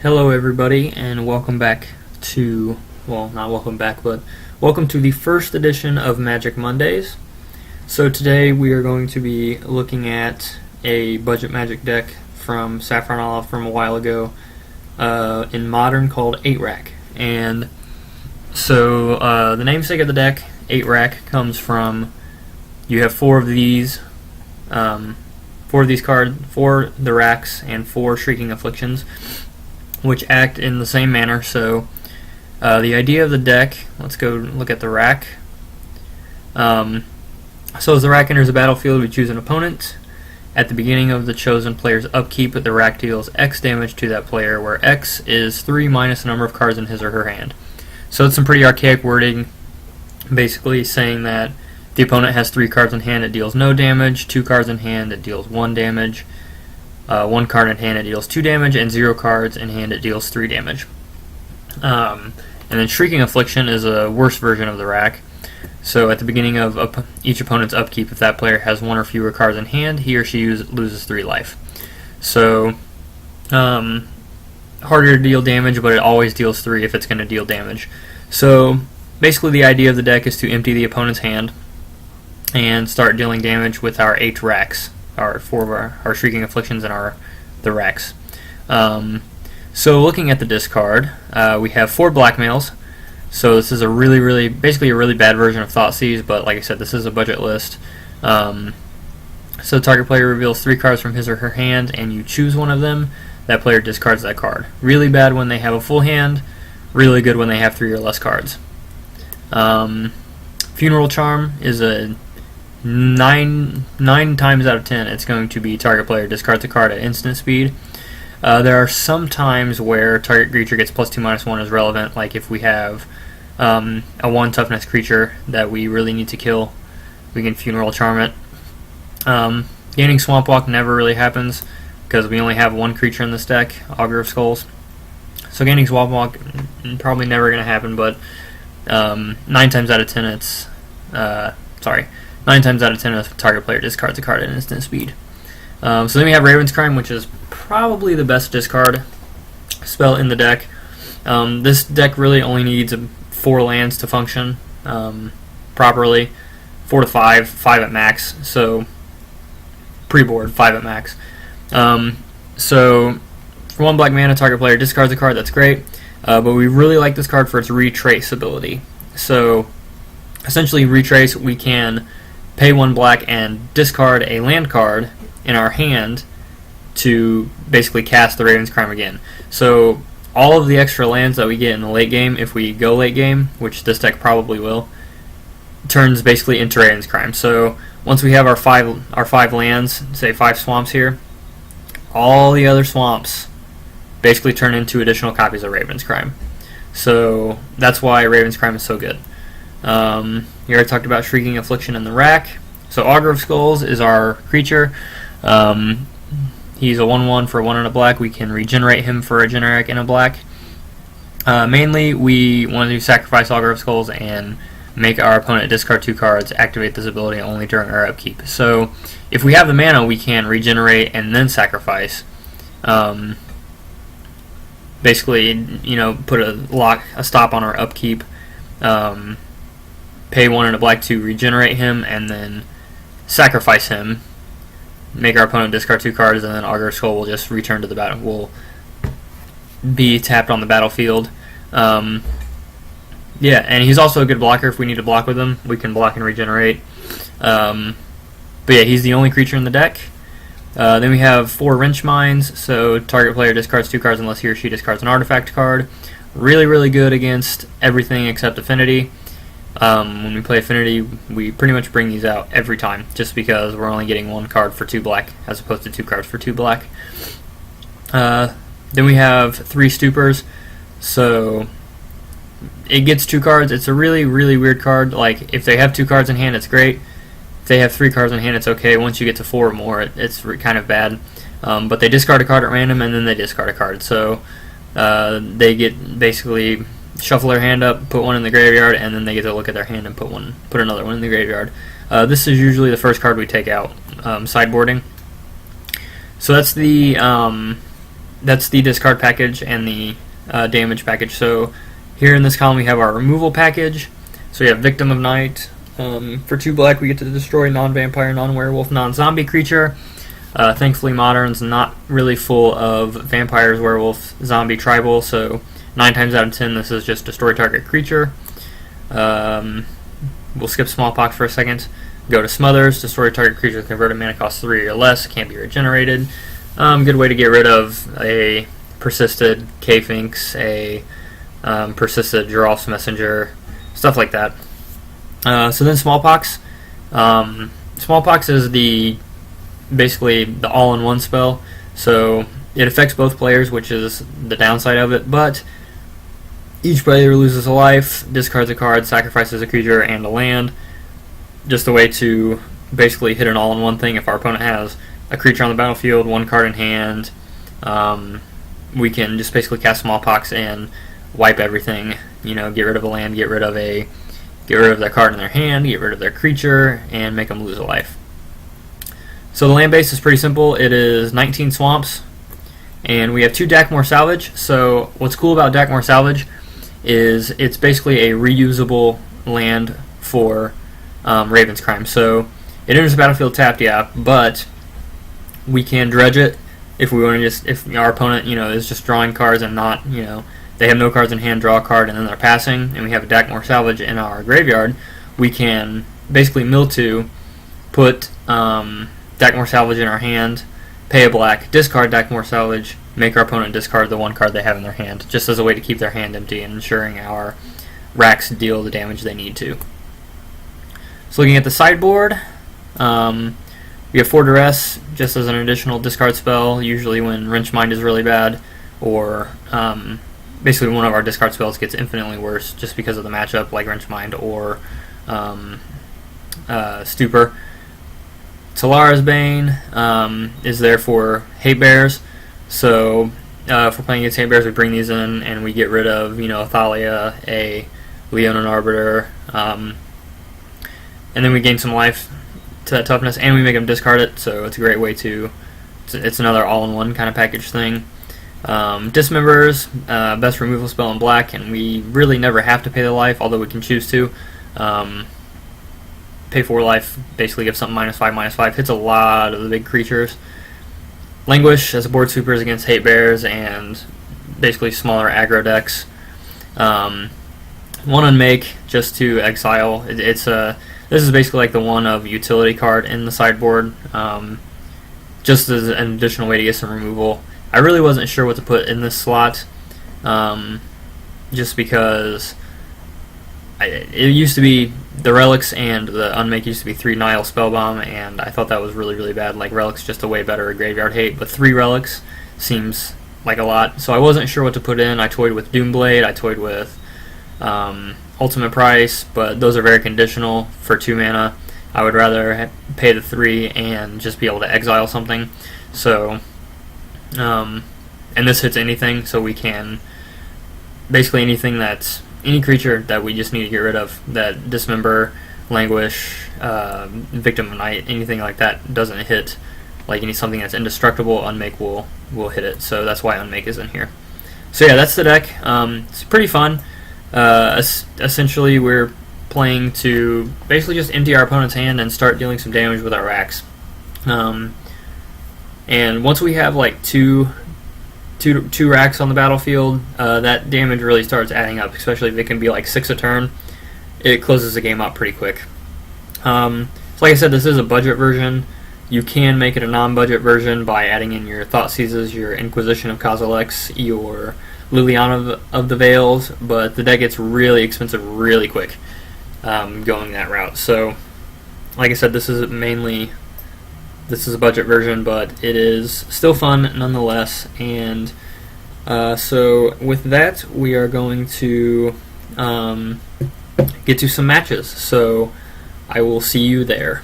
Hello everybody and welcome back to, well, not welcome back, but welcome to the first edition of Magic Mondays. So today we are going to be looking at a budget Magic deck from Saffronolive from a while ago in Modern called 8-Rack. And so the namesake of the deck, 8-Rack, comes from, you have four of these cards, 4 the racks, and 4 Shrieking Afflictions, which act in the same manner. So the idea of the deck, let's go look at the rack. So as the rack enters the battlefield, we choose an opponent. At the beginning of the chosen player's upkeep, the rack deals X damage to that player, where X is 3 minus the number of cards in his or her hand. So it's some pretty archaic wording, basically saying that the opponent has 3 cards in hand, it deals no damage, 2 cards in hand, it deals 1 damage, 1 card in hand, it deals 2 damage, and 0 cards in hand, it deals 3 damage. And then Shrieking Affliction is a worse version of the rack. So at the beginning of each opponent's upkeep, if that player has 1 or fewer cards in hand, he or she loses 3 life. So harder to deal damage, but it always deals 3 if it's going to deal damage. So basically the idea of the deck is to empty the opponent's hand and start dealing damage with our 8 racks. Our 4 of our Shrieking Afflictions and the racks. So looking at the discard, we have 4 blackmails. So this is basically a really bad version of Thoughtseize, but like I said, this is a budget list. So target player reveals 3 cards from his or her hand, and you choose one of them. That player discards that card. Really bad when they have a full hand. Really good when they have 3 or less cards. Funeral Charm is a 9 times out of 10 it's going to be target player discards a card at instant speed. There are some times where target creature gets +2/-1 is relevant, like if we have a 1 toughness creature that we really need to kill, we can Funeral Charm it. Gaining Swamp Walk never really happens because we only have 1 creature in this deck, Augur of Skulls. So gaining Swamp Walk probably never going to happen, but 9 times out of 10 it's 9 times out of 10 a target player discards a card at instant speed. So then we have Raven's Crime, which is probably the best discard spell in the deck. This deck really only needs 4 lands to function properly. 4 to 5 at max, so pre-board 5 at max. So for 1 black mana, target player discards a card, that's great. But we really like this card for its retrace ability. So essentially retrace, we can pay 1 black and discard a land card in our hand to basically cast the Raven's Crime again. So all of the extra lands that we get in the late game, if we go late game, which this deck probably will, turns basically into Raven's Crime. So once we have our 5 lands, say 5 swamps here, all the other swamps basically turn into additional copies of Raven's Crime. So that's why Raven's Crime is so good. You already talked about Shrieking Affliction in the rack. So Augur of Skulls is our creature. He's a 1/1 for 1 and a black. We can regenerate him for a generic and a black. Mainly, we want to sacrifice Augur of Skulls and make our opponent discard 2 cards, activate this ability only during our upkeep. So if we have the mana, we can regenerate and then sacrifice. Basically, put a stop on our upkeep. Pay 1 and a black to regenerate him, and then sacrifice him, make our opponent discard 2 cards, and then Augur Skull will just return to the battle. Will be tapped on the battlefield. Yeah, and he's also a good blocker. If we need to block with him, we can block and regenerate. But yeah, he's the only creature in the deck. Then we have 4 Wrench Mines. So target player discards 2 cards unless he or she discards an artifact card. Really good against everything except Affinity. When we play Affinity, we pretty much bring these out every time, just because we're only getting 1 card for 2 black, as opposed to 2 cards for 2 black. Then we have 3 Stupors, so it gets 2 cards. It's a really weird card. Like, if they have 2 cards in hand, it's great. If they have 3 cards in hand, it's okay. Once you get to 4 or more, it's kind of bad. But they discard a card at random, and then they discard a card. So they get basically shuffle their hand up, put 1 in the graveyard, and then they get to look at their hand and put another 1 in the graveyard. This is usually the first card we take out, sideboarding. So that's the that's the discard package and the damage package. So here in this column we have our removal package. So we have Victim of Night. For 2 black, we get to destroy non-vampire, non-werewolf, non-zombie creature. Thankfully, Modern's not really full of vampires, werewolf, zombie, tribal, so 9 times out of 10 this is just destroy target creature. We'll skip Smallpox for a second. Go to Smothers, destroy target creature with converted mana cost 3 or less, can't be regenerated. Good way to get rid of a persisted K-Finks, a persisted Giralf's Messenger, stuff like that. So then Smallpox. Smallpox is basically the all-in-one spell, so it affects both players, which is the downside of it, but each player loses a life, discards a card, sacrifices a creature and a land. Just a way to basically hit an all-in-one thing. If our opponent has a creature on the battlefield, 1 card in hand, we can just basically cast Smallpox and wipe everything, get rid of a land, get rid of their card in their hand, get rid of their creature, and make them lose a life. So the land base is pretty simple. It is 19 swamps, and we have 2 Dakmor Salvage. So what's cool about Dakmor Salvage is it's basically a reusable land for Raven's Crime. So it enters the battlefield tapped, yeah, but we can dredge it if we want to if our opponent, is just drawing cards and not, they have no cards in hand, draw a card, and then they're passing, and we have a Dakmor Salvage in our graveyard, we can basically mill 2, put Dakmor Salvage in our hand, pay a black, discard Dakmor Salvage, make our opponent discard the 1 card they have in their hand, just as a way to keep their hand empty and ensuring our racks deal the damage they need to. So looking at the sideboard, we have 4 Duress, just as an additional discard spell, usually when Wrench Mind is really bad, or basically one of our discard spells gets infinitely worse just because of the matchup, like Wrench Mind or Stupor. Talara's Bane is there for Hate Bears, so if we're playing against Hate Bears, we bring these in and we get rid of, Athalia, a Leonin Arbiter, and then we gain some life to that toughness, and we make them discard it, so it's a great way to, it's another all-in-one kind of package thing. Dismembers, best removal spell in black, and we really never have to pay the life, although we can choose to. Pay 4 life, basically gives something -5/-5, hits a lot of the big creatures. Languish as a board sweepers against Hate Bears and basically smaller aggro decks. 1 Unmake just to exile. This is basically like the 1 of utility card in the sideboard, just as an additional way to get some removal. I really wasn't sure what to put in this slot, just because it used to be the Relics and the Unmake used to be 3 Nile Spellbomb, and I thought that was really, really bad. Like, Relics just a way better graveyard hate, but 3 Relics seems like a lot, so I wasn't sure what to put in. I toyed with Doomblade, I toyed with Ultimate Price, but those are very conditional for 2 mana. I would rather pay the 3 and just be able to exile something. So, and this hits anything, so we can basically any creature that we just need to get rid of, that Dismember, Languish, Victim of Night, anything like that doesn't hit. Like something that's indestructible, Unmake will hit it. So that's why Unmake is in here. So yeah, that's the deck. It's pretty fun. Essentially, we're playing to basically just empty our opponent's hand and start dealing some damage with our racks. And once we have like two racks on the battlefield, that damage really starts adding up, especially if it can be like 6 a turn. It closes the game out pretty quick. So like I said, this is a budget version. You can make it a non-budget version by adding in your Thoughtseizes, your Inquisition of Kozilek, your Liliana of the Veils, but the deck gets really expensive really quick going that route. So like I said, this is a budget version, but it is still fun nonetheless. And so with that, we are going to get to some matches. So I will see you there.